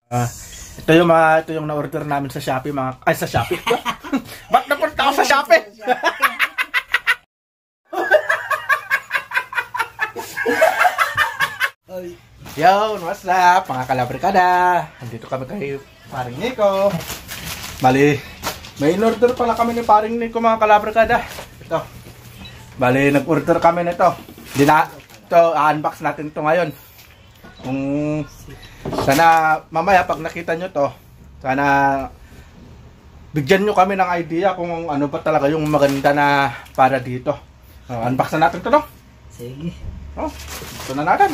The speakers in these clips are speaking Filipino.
Ito yung na-order namin sa Shopee sa Shopee. Ba't napunta ako sa Shopee? Yo, what's up mga kalabrikada? Nandito kami kay Paring Nico. Bali, may in-order pala kami ni Paring Nico mga kalabrikada. Ito. Bali, nag-order kami nito. Ito, unbox natin ito ngayon. Kung sana mamaya pag nakita nyo to, sana bigyan nyo kami ng idea kung ano pa talaga yung maganda na para dito. Unbox na natin to, no? Sige. Ito na natin.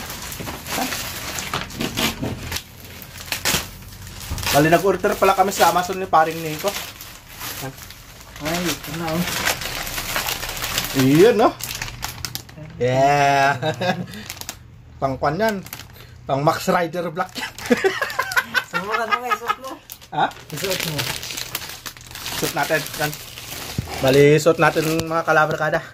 Bali, nag-order pala kami sa Amazon ni Paring Nico. Ay, ito na oh. Iyon, no? Yeah. Pangkwan yan. Pang Max Rider Black yan. Sumuran mo nga, isuot mo. Ha? Isuot mo. Suot natin. Yan. Bali, suot natin mga kalabrikada.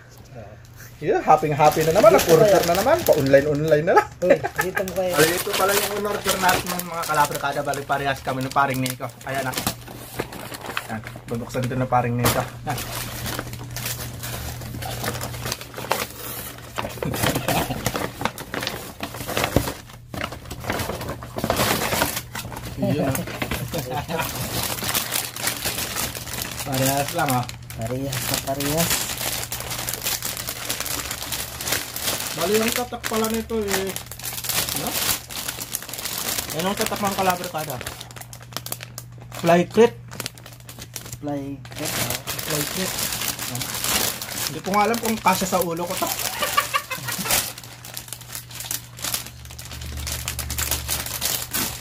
Yeah, happy na naman. Nag-order na naman. Pa-online na lang. Uy, dito mo kayo. Bali, ito pala yung order natin ng mga kalabrikada. Bali, parehas kami ng Paring Nico. Ayan na. Yan. Bubuksan din ng Paring Nico. Yan. Parehas lang, oh. Parehas na parehas. Bali, yung tatak pala nito eh. Ano? Yan ang tatak ng kalabrikada. Fly crit. Fly kit. Fly crit. Hindi ko nga alam kung kasya sa ulo ko to.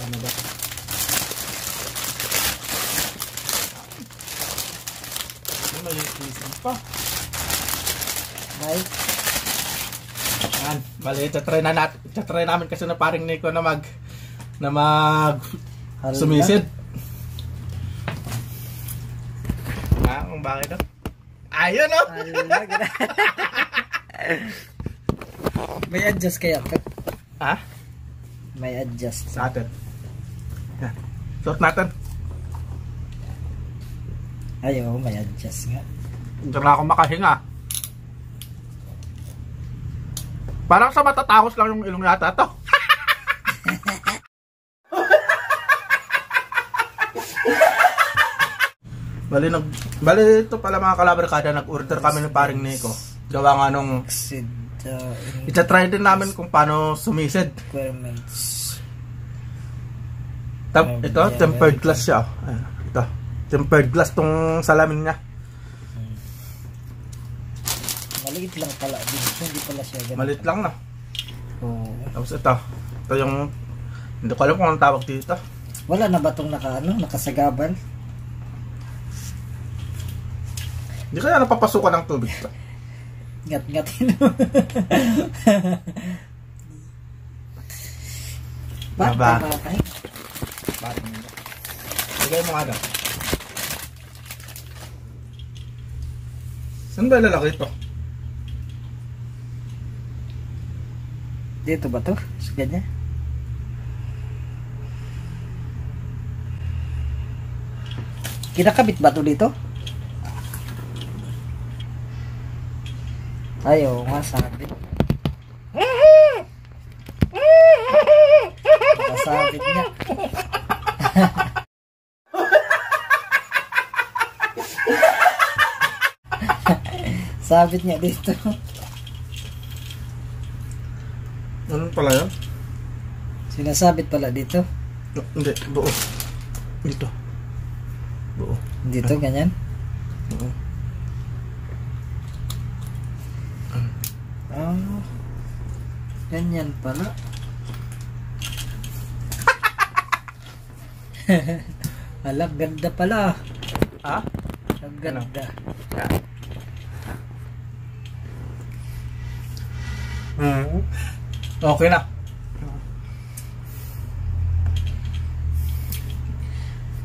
Ano ba? May isip pa. Ay. Yan. Bali, try namin kasi na Paring Nico na mag sumisid. Ang bakit, no? Ayun, no? May adjust kaya, Pep? Ha? May adjust. Sa atin. Yan. Suot natin. Ay, oo, may adjust nga. Hindi na ako makahinga. Parang sa matatangos lang yung ilong yata to. Bali ito pala mga kalabrikada, nag-order kami ng Paring Nico. Gawa nga nung ita-try din namin kung paano sumisid. Requirements. Ito, tempered glass siya. Ayan, ito. Tempered glass tong salamin niya. Maliit lang pala din. Hindi pala siya ganun. Maliit lang na. Oo. Tapos ito. Ito yung hindi ko alam kung anong tawag dito. Wala na ba itong nakasagaban? Hindi kaya napapasukan ng tubig ito. Ngat-ngatin mo. Ba't Baba. kamatay? Lagay mo nga daw. Saan ba lalaki ito? Dito ba to? Sa ganyan? Kinakabit ba to dito? Ayaw nga sabi. Nakasabit niya. Sabit niya dito. Ano pala yun? Sinasabit pala dito. Hindi, buo. Dito. Buo. Dito, ganyan. Oo. Oh, ganyan pala. Alam, ganda pala. Ha? Ang ganda. Okay na.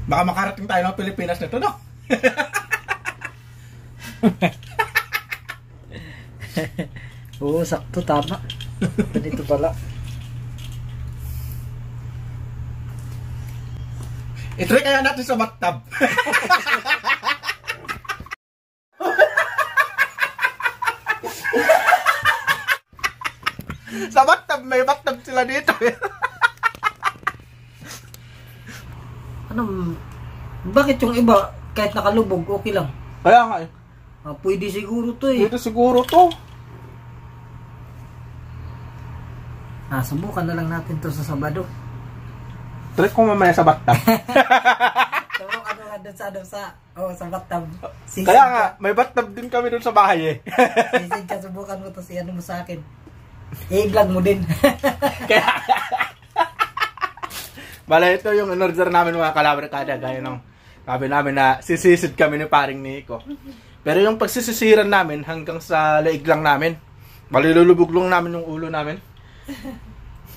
Baka makarating tayo ng Pilipinas nito, no? Oo, sakto, tama. Ganito pala. I-try kaya natin sa bathtub. Sa bathtub, may bathtub sila dito. Bakit yung iba, kahit nakalubog, okay lang? Kaya nga eh. Pwede siguro to eh. Dito siguro to. Subukan na lang natin to sa Sabado. Try ko mamaya sa bathtub. Subukan na lang doon sa bathtub. Kaya nga, may bathtub din kami doon sa bahay eh. Sisid ka, subukan mo to, ano mo sa akin. I-vlog mo din. Kaya bala, ito yung in-order namin mga kalabrikada. Gaya nung sabi namin na sisisid kami ni paring Nico. Pero yung pagsisisiran namin hanggang sa leeg lang namin. Malilulubog lang namin yung ulo namin.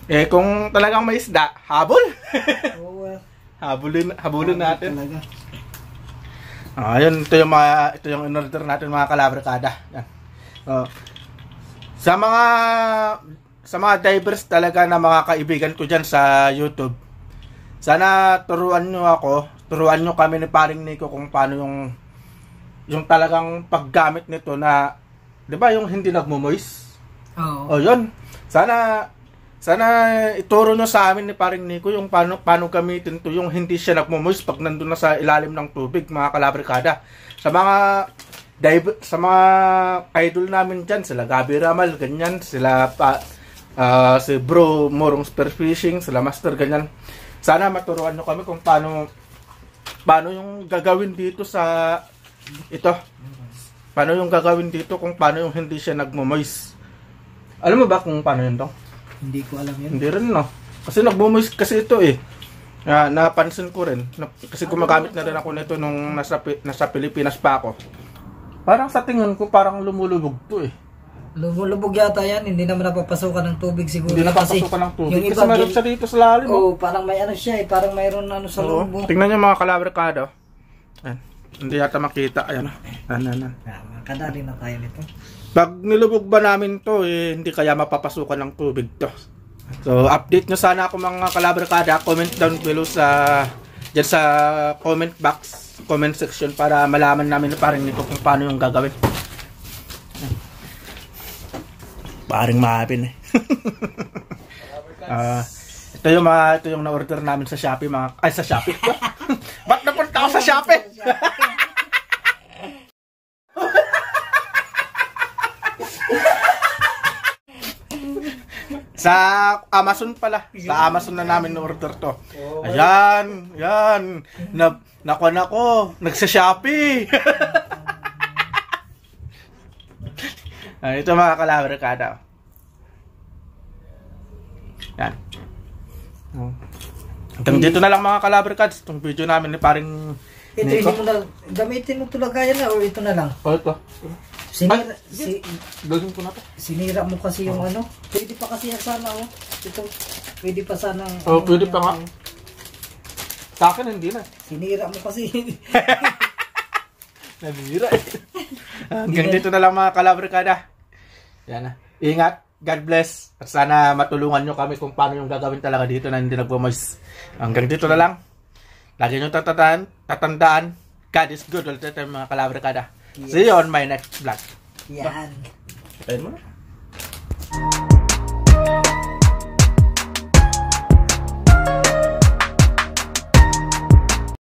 Eh kung talagang may isda, habol. Habulin natin. Ayun, ito yung in-order natin mga kalabrikada. Yan. Sa mga divers talaga na mga kaibigan ko dyan sa YouTube, sana turuan nyo kami ni paring Nico kung paano yung talagang paggamit nito na, di ba yung hindi nagmo-moist? Oo. O yun, sana ituro nyo sa amin ni paring Nico yung paano gamitin to, yung hindi siya nagmo-moist pag nandun na sa ilalim ng tubig mga kalabrikada. Sa mga idol namin dyan, sila Gabi Ramal, ganyan, sila si Bro Morong Spearfishing, sila Master, ganyan. Sana maturuan nyo kami kung paano yung gagawin dito sa ito. Paano yung gagawin dito kung paano yung hindi siya nagmo-moist. Alam mo ba kung paano yun to? Hindi ko alam yun. Hindi rin, no? Kasi nagmo-moist kasi ito eh. Napansin ko rin. Kasi gumagamit na rin ako nito nung nasa Pilipinas pa ako. Parang sa tingin ko, parang lumulubog to eh. Lumulubog yata yan. Hindi naman napapasukan ng tubig siguro. Hindi napapasukan ng tubig. Kasi meron siya dito sa lalim. Parang may ano siya eh. Parang mayroon sa loob. Tingnan nyo mga kalabrikado. Hindi yata makita. Ayan. Kadali na tayo nito. Pag nilubog ba namin to, hindi kaya mapapasukan ng tubig to. So, update nyo sana ako mga kalabrikada. Comment down below dyan sa comment box, comment section para malaman namin na paring Nico kung paano yung gagawin. Paring maapin eh. Ito yung na-order namin sa Shopee sa Shopee. Ba't napunta ako sa Shopee? Sa Amazon pala. Sa Amazon na namin na-order to. Ayan. Nakuha na ko. Nagsa-Shopee. Ito mga kalabrikada. Yan. Hanggang dito na lang mga kalabrikads. Itong video namin ni paring Ito, Nico. hindi mo na, gamitin mo ito lagayan na o ito na lang? Ito. Gagawin ko na to. Sinira mo kasi yung ano. Pwede pa kasi yan sana oh. Ito. Pwede pa sana. Pwede pa nga. Sa akin hindi na. Sinira mo kasi. Nabira eh. Hanggang dito na lang mga kalabrikada. Yan na. Ingat. God bless. At sana matulungan nyo kami kung paano yung gagawin talaga dito na hindi nagmamoist. Hanggang dito na lang. Lagi nyo tatandaan. God is good all the time mga kalabrikada. Yes. See you on my next vlog. Yan. Ayun mo na.